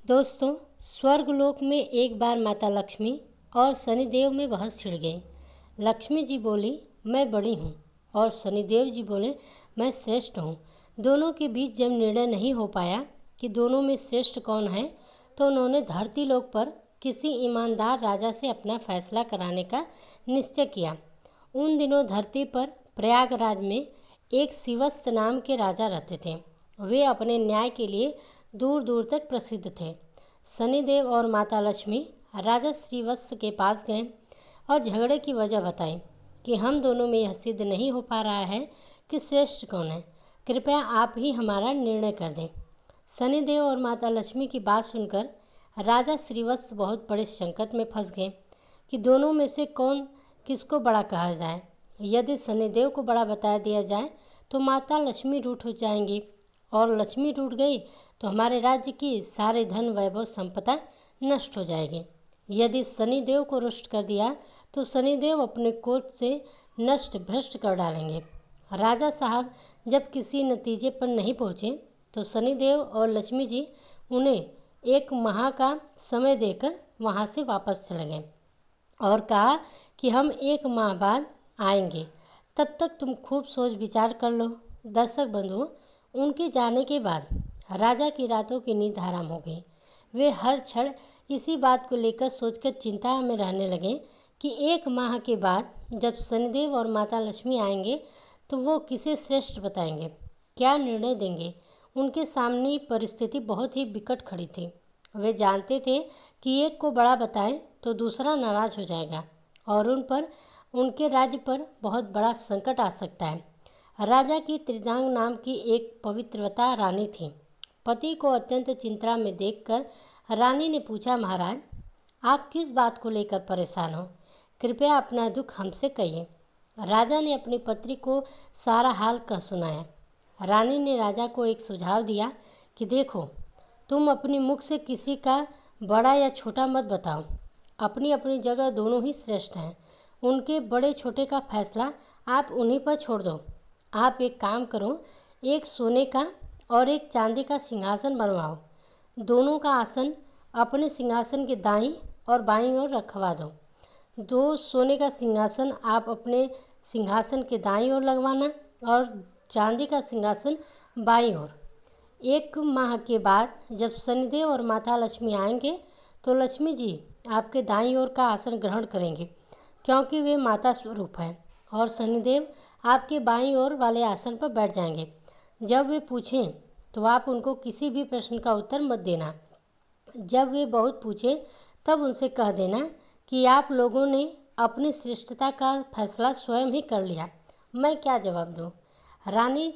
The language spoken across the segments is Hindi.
दोस्तों, स्वर्गलोक में एक बार माता लक्ष्मी और शनिदेव में बहस छिड़ गई। लक्ष्मी जी बोली, मैं बड़ी हूँ, और शनिदेव जी बोले, मैं श्रेष्ठ हूँ। दोनों के बीच जब निर्णय नहीं हो पाया कि दोनों में श्रेष्ठ कौन है, तो उन्होंने धरती लोक पर किसी ईमानदार राजा से अपना फैसला कराने का निश्चय किया। उन दिनों धरती पर प्रयागराज में एक शिवस्त नाम के राजा रहते थे। वे अपने न्याय के लिए दूर दूर तक प्रसिद्ध थे। शनिदेव और माता लक्ष्मी राजा श्रीवत्स के पास गए और झगड़े की वजह बताई कि हम दोनों में यह सिद्ध नहीं हो पा रहा है कि श्रेष्ठ कौन है। कृपया आप ही हमारा निर्णय कर दें। शनिदेव और माता लक्ष्मी की बात सुनकर राजा श्रीवत्स बहुत बड़े संकट में फंस गए कि दोनों में से कौन किसको बड़ा कहा जाए। यदि शनिदेव को बड़ा बता दिया जाए तो माता लक्ष्मी रूठ हो जाएंगी, और लक्ष्मी रूठ गई तो हमारे राज्य की सारे धन वैभव संपदा नष्ट हो जाएगी। यदि शनिदेव को रुष्ट कर दिया तो शनिदेव अपने क्रोध से नष्ट भ्रष्ट कर डालेंगे। राजा साहब जब किसी नतीजे पर नहीं पहुँचे तो शनिदेव और लक्ष्मी जी उन्हें एक माह का समय देकर वहाँ से वापस चले गए और कहा कि हम एक माह बाद आएंगे, तब तक तुम खूब सोच विचार कर लो। दर्शक बंधुओं, उनके जाने के बाद राजा की रातों की नींद हराम हो गई। वे हर क्षण इसी बात को लेकर सोचकर चिंता में रहने लगे कि एक माह के बाद जब शनिदेव और माता लक्ष्मी आएंगे तो वो किसे श्रेष्ठ बताएंगे, क्या निर्णय देंगे। उनके सामने परिस्थिति बहुत ही विकट खड़ी थी। वे जानते थे कि एक को बड़ा बताएं तो दूसरा नाराज हो जाएगा और उनके राज्य पर बहुत बड़ा संकट आ सकता है। राजा की त्रिदांग नाम की एक पवित्रवता रानी थी। पति को अत्यंत चिंता में देखकर रानी ने पूछा, महाराज, आप किस बात को लेकर परेशान हो? कृपया अपना दुख हमसे कहिए। राजा ने अपनी पत्नी को सारा हाल कह सुनाया। रानी ने राजा को एक सुझाव दिया कि देखो, तुम अपनी मुख से किसी का बड़ा या छोटा मत बताओ। अपनी अपनी जगह दोनों ही श्रेष्ठ हैं। उनके बड़े छोटे का फैसला आप उन्हीं पर छोड़ दो। आप एक काम करो, एक सोने का और एक चांदी का सिंहासन बनवाओ। दोनों का आसन अपने सिंहासन के दाईं और बाईं ओर रखवा दो। 2 सोने का सिंहासन आप अपने सिंहासन के दाईं ओर लगवाना और चांदी का सिंहासन बाईं ओर। 1 माह के बाद जब शनिदेव और माता लक्ष्मी आएंगे तो लक्ष्मी जी आपके दाईं ओर का आसन ग्रहण करेंगे, क्योंकि वे माता स्वरूप हैं, और शनिदेव आपके बाईं ओर वाले आसन पर बैठ जाएंगे। जब वे पूछें तो आप उनको किसी भी प्रश्न का उत्तर मत देना। जब वे बहुत पूछें तब उनसे कह देना कि आप लोगों ने अपनी श्रेष्ठता का फैसला स्वयं ही कर लिया, मैं क्या जवाब दूं। रानी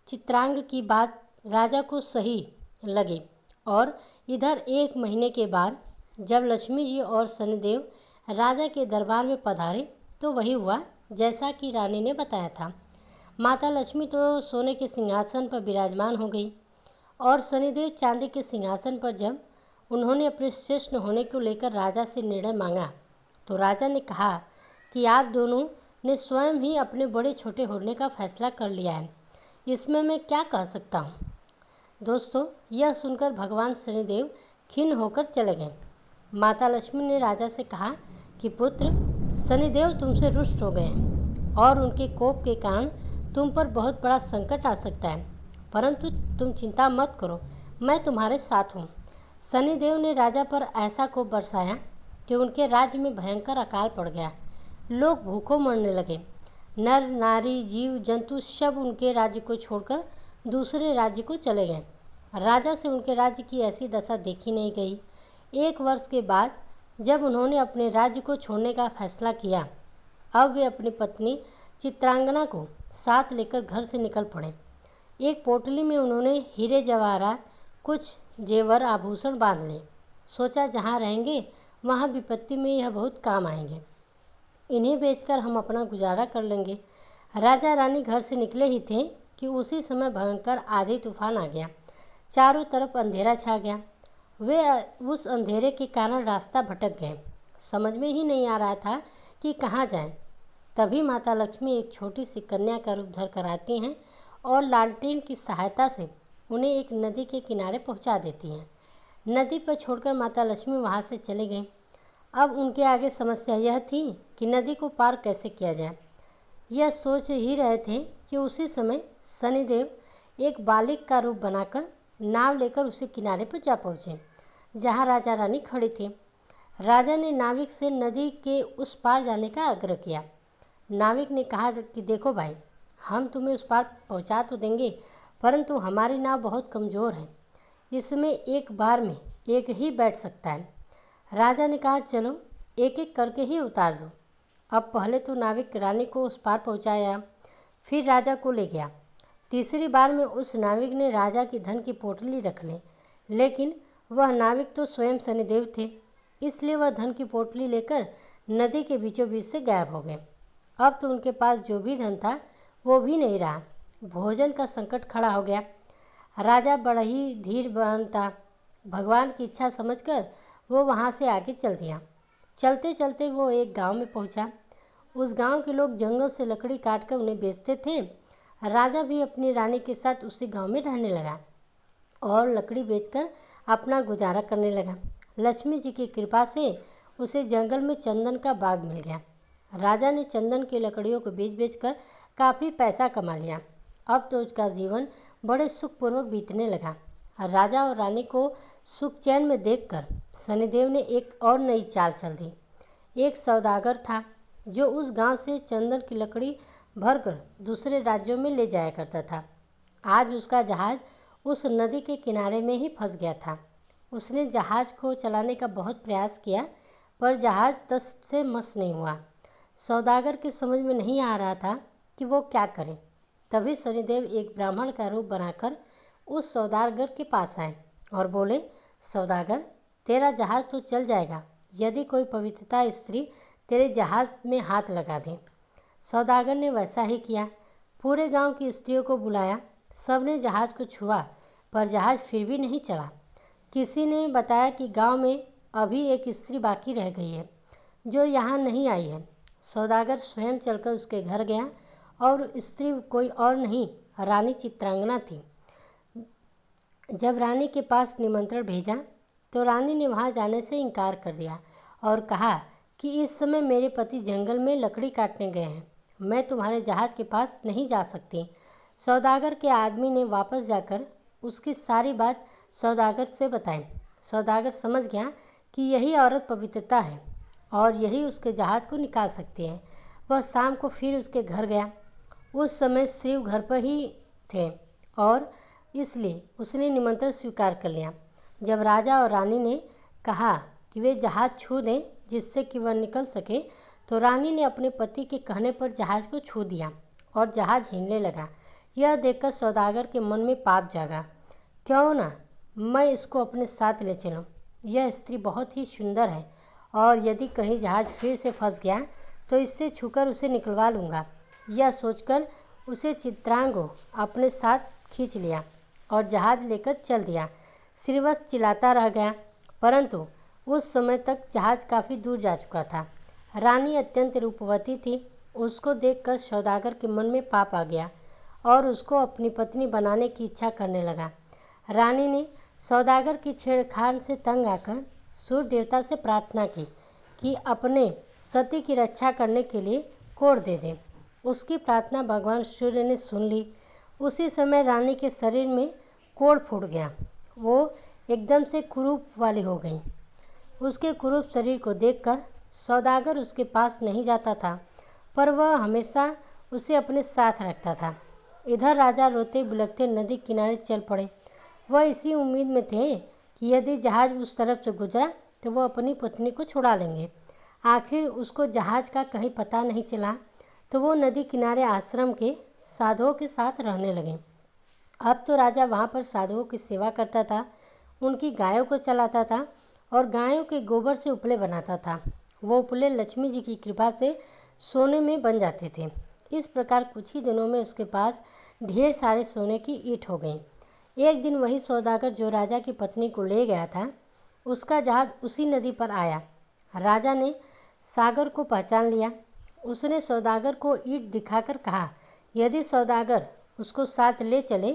चित्रांग की बात राजा को सही लगी, और इधर 1 महीने के बाद जब लक्ष्मी जी और शनिदेव राजा के दरबार में पधारे तो वही हुआ जैसा कि रानी ने बताया था। माता लक्ष्मी तो सोने के सिंहासन पर विराजमान हो गई और शनिदेव चांदी के सिंहासन पर। जब उन्होंने अपने श्रेष्ठ होने को लेकर राजा से निर्णय मांगा तो राजा ने कहा कि आप दोनों ने स्वयं ही अपने बड़े छोटे होने का फैसला कर लिया है, इसमें मैं क्या कह सकता हूँ। दोस्तों, यह सुनकर भगवान शनिदेव खिन्न होकर चले गए। माता लक्ष्मी ने राजा से कहा कि पुत्र, शनिदेव तुमसे रुष्ट हो गए हैं और उनके कोप के कारण तुम पर बहुत बड़ा संकट आ सकता है, परंतु तुम चिंता मत करो, मैं तुम्हारे साथ हूँ। शनिदेव ने राजा पर ऐसा कोप बरसाया कि उनके राज्य में भयंकर अकाल पड़ गया। लोग भूखों मरने लगे। नर नारी जीव जंतु सब उनके राज्य को छोड़कर दूसरे राज्य को चले गए। राजा से उनके राज्य की ऐसी दशा देखी नहीं गई। 1 वर्ष के बाद जब उन्होंने अपने राज्य को छोड़ने का फैसला किया, अब वे अपनी पत्नी चित्रांगना को साथ लेकर घर से निकल पड़े। एक पोटली में उन्होंने हीरे जवाहरात, कुछ जेवर आभूषण बांध लिए। सोचा, जहाँ रहेंगे वहाँ विपत्ति में यह बहुत काम आएंगे, इन्हें बेचकर हम अपना गुजारा कर लेंगे। राजा रानी घर से निकले ही थे कि उसी समय भयंकर आंधी तूफान आ गया। चारों तरफ अंधेरा छा गया। वे उस अंधेरे के कारण रास्ता भटक गए। समझ में ही नहीं आ रहा था कि कहाँ जाएं। तभी माता लक्ष्मी एक छोटी सी कन्या का रूप धर कर आती हैं और लालटेन की सहायता से उन्हें एक नदी के किनारे पहुंचा देती हैं। नदी पर छोड़कर माता लक्ष्मी वहाँ से चली गईं। अब उनके आगे समस्या यह थी कि नदी को पार कैसे किया जाए। यह सोच ही रहे थे कि उसी समय शनिदेव एक बालिक का रूप बनाकर नाव लेकर उसी किनारे पर जा पहुँचे जहाँ राजा रानी खड़ी थी। राजा ने नाविक से नदी के उस पार जाने का आग्रह किया। नाविक ने कहा कि देखो भाई, हम तुम्हें उस पार पहुंचा तो देंगे, परंतु हमारी नाव बहुत कमज़ोर है, इसमें एक बार में एक ही बैठ सकता है। राजा ने कहा चलो एक एक करके ही उतार दो। अब पहले तो नाविक रानी को उस पार पहुंचाया, फिर राजा को ले गया। तीसरी बार में उस नाविक ने राजा की धन की पोटली रख ली, लेकिन वह नाविक तो स्वयं शनिदेव थे, इसलिए वह धन की पोटली लेकर नदी के बीचों बीच से गायब हो गए। अब तो उनके पास जो भी धन था वो भी नहीं रहा। भोजन का संकट खड़ा हो गया। राजा बड़ा ही धीरवान था। भगवान की इच्छा समझकर वो वहाँ से आगे चल दिया। चलते चलते वो एक गांव में पहुँचा। उस गांव के लोग जंगल से लकड़ी काटकर उन्हें बेचते थे। राजा भी अपनी रानी के साथ उसी गांव में रहने लगा और लकड़ी बेचकर अपना गुजारा करने लगा। लक्ष्मी जी की कृपा से उसे जंगल में चंदन का बाग मिल गया। राजा ने चंदन की लकड़ियों को बेच बेचकर काफ़ी पैसा कमा लिया। अब तो उसका जीवन बड़े सुखपूर्वक बीतने लगा। राजा और रानी को सुख चैन में देखकर शनिदेव ने एक और नई चाल चल दी। एक सौदागर था जो उस गांव से चंदन की लकड़ी भरकर दूसरे राज्यों में ले जाया करता था। आज उसका जहाज उस नदी के किनारे में ही फंस गया था। उसने जहाज को चलाने का बहुत प्रयास किया, पर जहाज तस से मस नहीं हुआ। सौदागर के समझ में नहीं आ रहा था कि वो क्या करे। तभी शनिदेव एक ब्राह्मण का रूप बनाकर उस सौदागर के पास आए और बोले, सौदागर, तेरा जहाज तो चल जाएगा यदि कोई पवित्रता स्त्री तेरे जहाज में हाथ लगा दे। सौदागर ने वैसा ही किया। पूरे गांव की स्त्रियों को बुलाया। सबने जहाज को छुआ, पर जहाज फिर भी नहीं चला। किसी ने बताया कि गांव में अभी एक स्त्री बाकी रह गई है जो यहाँ नहीं आई है। सौदागर स्वयं चलकर उसके घर गया और स्त्री कोई और नहीं, रानी चित्रांगना थी। जब रानी के पास निमंत्रण भेजा तो रानी ने वहाँ जाने से इनकार कर दिया और कहा कि इस समय मेरे पति जंगल में लकड़ी काटने गए हैं, मैं तुम्हारे जहाज के पास नहीं जा सकती। सौदागर के आदमी ने वापस जाकर उसकी सारी बात सौदागर से बताई। सौदागर समझ गया कि यही औरत पवित्रता है और यही उसके जहाज को निकाल सकती है। वह शाम को फिर उसके घर गया। उस समय शिव घर पर ही थे और इसलिए उसने निमंत्रण स्वीकार कर लिया। जब राजा और रानी ने कहा कि वे जहाज छू दें जिससे कि वह निकल सके, तो रानी ने अपने पति के कहने पर जहाज को छू दिया और जहाज हिलने लगा। यह देखकर सौदागर के मन में पाप जागा। क्यों ना मैं इसको अपने साथ ले चलूं? यह स्त्री बहुत ही सुंदर है और यदि कहीं जहाज फिर से फंस गया तो इससे छूकर उसे निकलवा लूँगा। यह सोचकर उसे चित्रांगो अपने साथ खींच लिया और जहाज लेकर चल दिया। श्रीवत्स चिल्लाता रह गया, परंतु उस समय तक जहाज काफ़ी दूर जा चुका था। रानी अत्यंत रूपवती थी। उसको देखकर सौदागर के मन में पाप आ गया और उसको अपनी पत्नी बनाने की इच्छा करने लगा। रानी ने सौदागर की छेड़खान से तंग आकर सूर्य देवता से प्रार्थना की कि अपने सती की रक्षा करने के लिए कोड़ दे दें। उसकी प्रार्थना भगवान सूर्य ने सुन ली। उसी समय रानी के शरीर में कोड़ फूट गया। वो एकदम से कुरूप वाली हो गई। उसके कुरूप शरीर को देखकर सौदागर उसके पास नहीं जाता था, पर वह हमेशा उसे अपने साथ रखता था। इधर राजा रोते बिलखते नदी किनारे चल पड़े। वह इसी उम्मीद में थे कि यदि जहाज उस तरफ से गुजरा तो वह अपनी पत्नी को छुड़ा लेंगे। आखिर उसको जहाज का कहीं पता नहीं चला तो वो नदी किनारे आश्रम के साधुओं के साथ रहने लगे। अब तो राजा वहाँ पर साधुओं की सेवा करता था, उनकी गायों को चलाता था और गायों के गोबर से उपले बनाता था। वो उपले लक्ष्मी जी की कृपा से सोने में बन जाते थे। इस प्रकार कुछ ही दिनों में उसके पास ढेर सारे सोने की ईंट हो गई। एक दिन वही सौदागर जो राजा की पत्नी को ले गया था, उसका जहाज उसी नदी पर आया। राजा ने सागर को पहचान लिया। उसने सौदागर को ईंट दिखाकर कहा, यदि सौदागर उसको साथ ले चले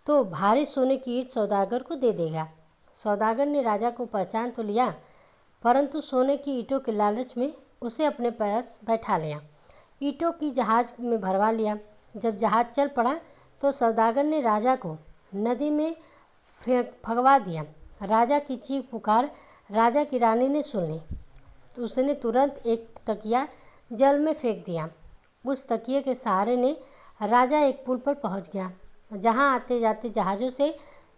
तो भारी सोने की ईंट सौदागर को दे देगा। सौदागर ने राजा को पहचान तो लिया, परंतु सोने की ईंटों के लालच में उसे अपने पास बैठा लिया। ईंटों की जहाज में भरवा लिया। जब जहाज चल पड़ा तो सौदागर ने राजा को नदी में फंगवा दिया। राजा की चीख पुकार राजा की रानी ने सुन ली तो उसने तुरंत एक तकिया जल में फेंक दिया। उस तकिए के सहारे ने राजा एक पुल पर पहुंच गया, जहां आते जाते जहाज़ों से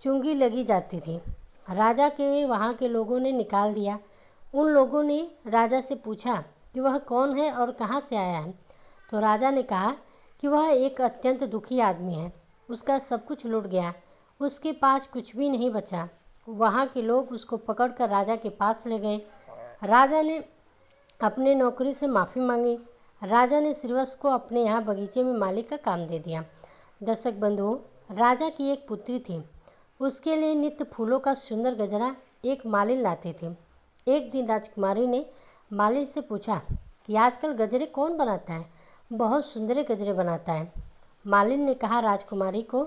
चुंगी लगी जाती थी। राजा के वहां के लोगों ने निकाल दिया। उन लोगों ने राजा से पूछा कि वह कौन है और कहां से आया है। तो राजा ने कहा कि वह एक अत्यंत दुखी आदमी है, उसका सब कुछ लूट गया, उसके पास कुछ भी नहीं बचा। वहाँ के लोग उसको पकड़कर राजा के पास ले गए। राजा ने अपने नौकरी से माफ़ी मांगी। राजा ने श्रीवत्स को अपने यहाँ बगीचे में माली का काम दे दिया। दर्शक बंधुओं, राजा की एक पुत्री थी। उसके लिए नित्य फूलों का सुंदर गजरा एक मालिन लाती थी। एक दिन राजकुमारी ने मालिन से पूछा कि आजकल गजरे कौन बनाता है? बहुत सुंदर गजरे बनाता है। मालिन ने कहा राजकुमारी को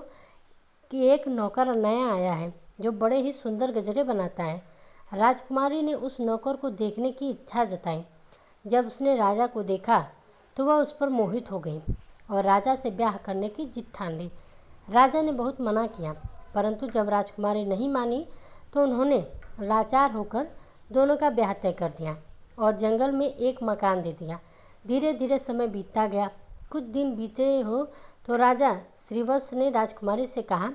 कि एक नौकर नया आया है जो बड़े ही सुंदर गजरे बनाता है। राजकुमारी ने उस नौकर को देखने की इच्छा जताई। जब उसने राजा को देखा तो वह उस पर मोहित हो गई और राजा से ब्याह करने की जिद ठान ली। राजा ने बहुत मना किया, परंतु जब राजकुमारी नहीं मानी तो उन्होंने लाचार होकर दोनों का ब्याह तय कर दिया और जंगल में एक मकान दे दिया। धीरे धीरे समय बीतता गया। कुछ दिन बीते हो तो राजा श्रीवत्स ने राजकुमारी से कहा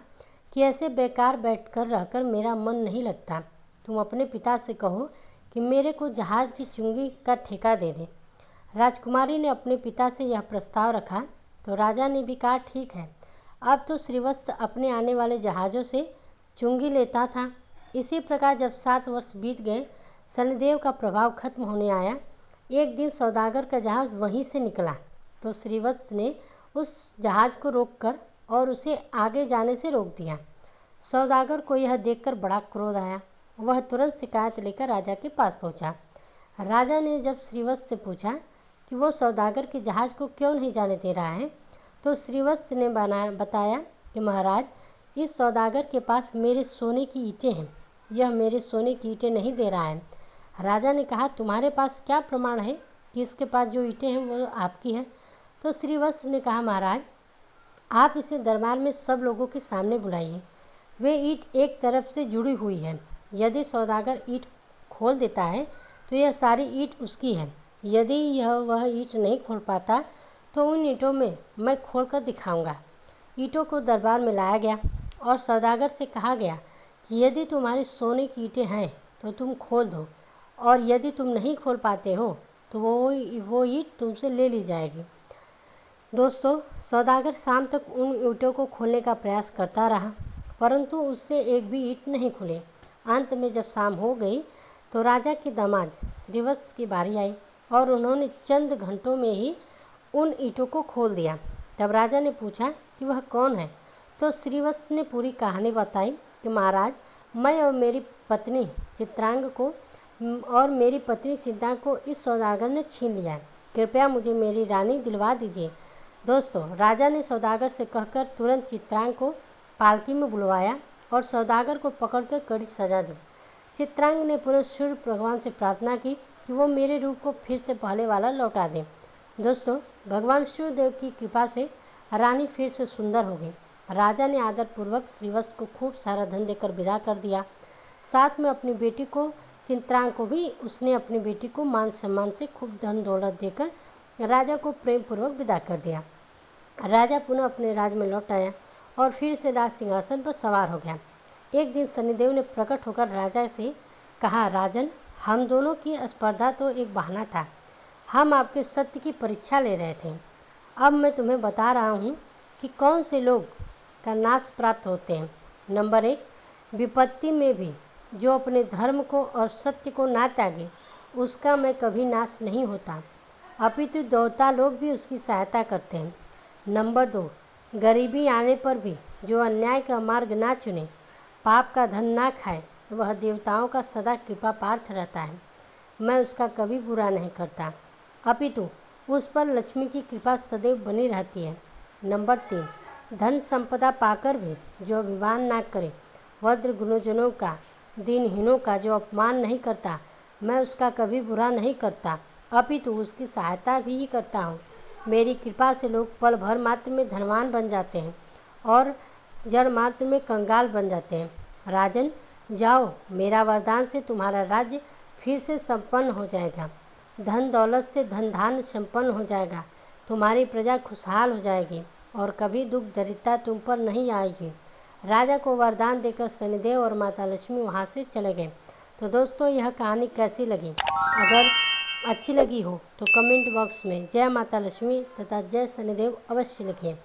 कि ऐसे बेकार बैठकर रहकर मेरा मन नहीं लगता। तुम अपने पिता से कहो कि मेरे को जहाज की चुंगी का ठेका दे दे। राजकुमारी ने अपने पिता से यह प्रस्ताव रखा तो राजा ने भी कहा ठीक है। अब तो श्रीवत्स अपने आने वाले जहाज़ों से चुंगी लेता था। इसी प्रकार जब 7 वर्ष बीत गए, शनिदेव का प्रभाव खत्म होने आया। एक दिन सौदागर का जहाज वहीं से निकला तो श्रीवत्स ने उस जहाज को रोककर और उसे आगे जाने से रोक दिया। सौदागर को यह देखकर बड़ा क्रोध आया। वह तुरंत शिकायत लेकर राजा के पास पहुंचा। राजा ने जब श्रीवत्स से पूछा कि वो सौदागर के जहाज को क्यों नहीं जाने दे रहा है, तो श्रीवत्स ने बताया कि महाराज, इस सौदागर के पास मेरे सोने की ईंटें हैं, यह मेरे सोने की ईंटें नहीं दे रहा है। राजा ने कहा तुम्हारे पास क्या प्रमाण है कि इसके पास जो ईंटें हैं वो आपकी हैं? तो श्रीवत्स ने कहा महाराज, आप इसे दरबार में सब लोगों के सामने बुलाइए। वे ईंट एक तरफ से जुड़ी हुई है। यदि सौदागर ईंट खोल देता है तो यह सारी ईंट उसकी है। यदि वह ईंट नहीं खोल पाता तो उन ईंटों में मैं खोलकर दिखाऊंगा। ईंटों को दरबार में लाया गया और सौदागर से कहा गया कि यदि तुम्हारे सोने की ईंटें हैं तो तुम खोल दो, और यदि तुम नहीं खोल पाते हो तो वो ईंट तुमसे ले ली जाएगी। दोस्तों, सौदागर शाम तक उन ईंटों को खोलने का प्रयास करता रहा, परंतु उससे एक भी ईंट नहीं खुली। अंत में जब शाम हो गई तो राजा के दामाद श्रीवत्स की बारी आई और उन्होंने चंद घंटों में ही उन ईंटों को खोल दिया। तब राजा ने पूछा कि वह कौन है, तो श्रीवत्स ने पूरी कहानी बताई कि महाराज, मैं और मेरी पत्नी चित्रांग को इस सौदागर ने छीन लिया है। कृपया मुझे मेरी रानी दिलवा दीजिए। दोस्तों, राजा ने सौदागर से कहकर तुरंत चित्रांग को पालकी में बुलवाया और सौदागर को पकड़कर कड़ी सजा दी। चित्रांग ने पूरे सूर्य भगवान से प्रार्थना की कि वो मेरे रूप को फिर से पहले वाला लौटा दें। दोस्तों, भगवान सूर्यदेव की कृपा से रानी फिर से सुंदर हो गई। राजा ने आदरपूर्वक श्रीवत्स को खूब सारा धन देकर विदा कर दिया। साथ में अपनी बेटी को चित्रांग को भी उसने अपनी बेटी को मान सम्मान से खूब धन दौलत देकर राजा को प्रेम पूर्वक विदा कर दिया। राजा पुनः अपने राज में लौट आया और फिर से राज सिंहासन पर सवार हो गया। एक दिन शनिदेव ने प्रकट होकर राजा से कहा, राजन, हम दोनों की स्पर्धा तो एक बहाना था। हम आपके सत्य की परीक्षा ले रहे थे। अब मैं तुम्हें बता रहा हूँ कि कौन से लोग का नाश प्राप्त होते हैं। नंबर 1, विपत्ति में भी जो अपने धर्म को और सत्य को ना त्यागे, उसका मैं कभी नाश नहीं होता, अपितु देवता लोग भी उसकी सहायता करते हैं। नंबर 2, गरीबी आने पर भी जो अन्याय का मार्ग ना चुने, पाप का धन ना खाए, वह देवताओं का सदा कृपा पात्र रहता है। मैं उसका कभी बुरा नहीं करता, अपितु उस पर लक्ष्मी की कृपा सदैव बनी रहती है। नंबर 3, धन संपदा पाकर भी जो अभिमान ना करे, वज्र गुणजनों का दीनहीनों का जो अपमान नहीं करता, मैं उसका कभी बुरा नहीं करता, अपितु उसकी सहायता भी करता हूँ। मेरी कृपा से लोग पल भर मात्र में धनवान बन जाते हैं और जड़ मात्र में कंगाल बन जाते हैं। राजन, जाओ, मेरा वरदान से तुम्हारा राज्य फिर से संपन्न हो जाएगा। धन दौलत से धन धान्य संपन्न हो जाएगा। तुम्हारी प्रजा खुशहाल हो जाएगी और कभी दुख दरिद्रता तुम पर नहीं आएगी। राजा को वरदान देकर शनिदेव और माता लक्ष्मी वहाँ से चले गए। तो दोस्तों, यह कहानी कैसी लगी? अगर अच्छी लगी हो तो कमेंट बॉक्स में जय माता लक्ष्मी तथा जय शनिदेव अवश्य लिखिए।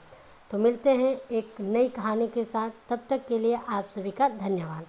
तो मिलते हैं एक नई कहानी के साथ, तब तक के लिए आप सभी का धन्यवाद।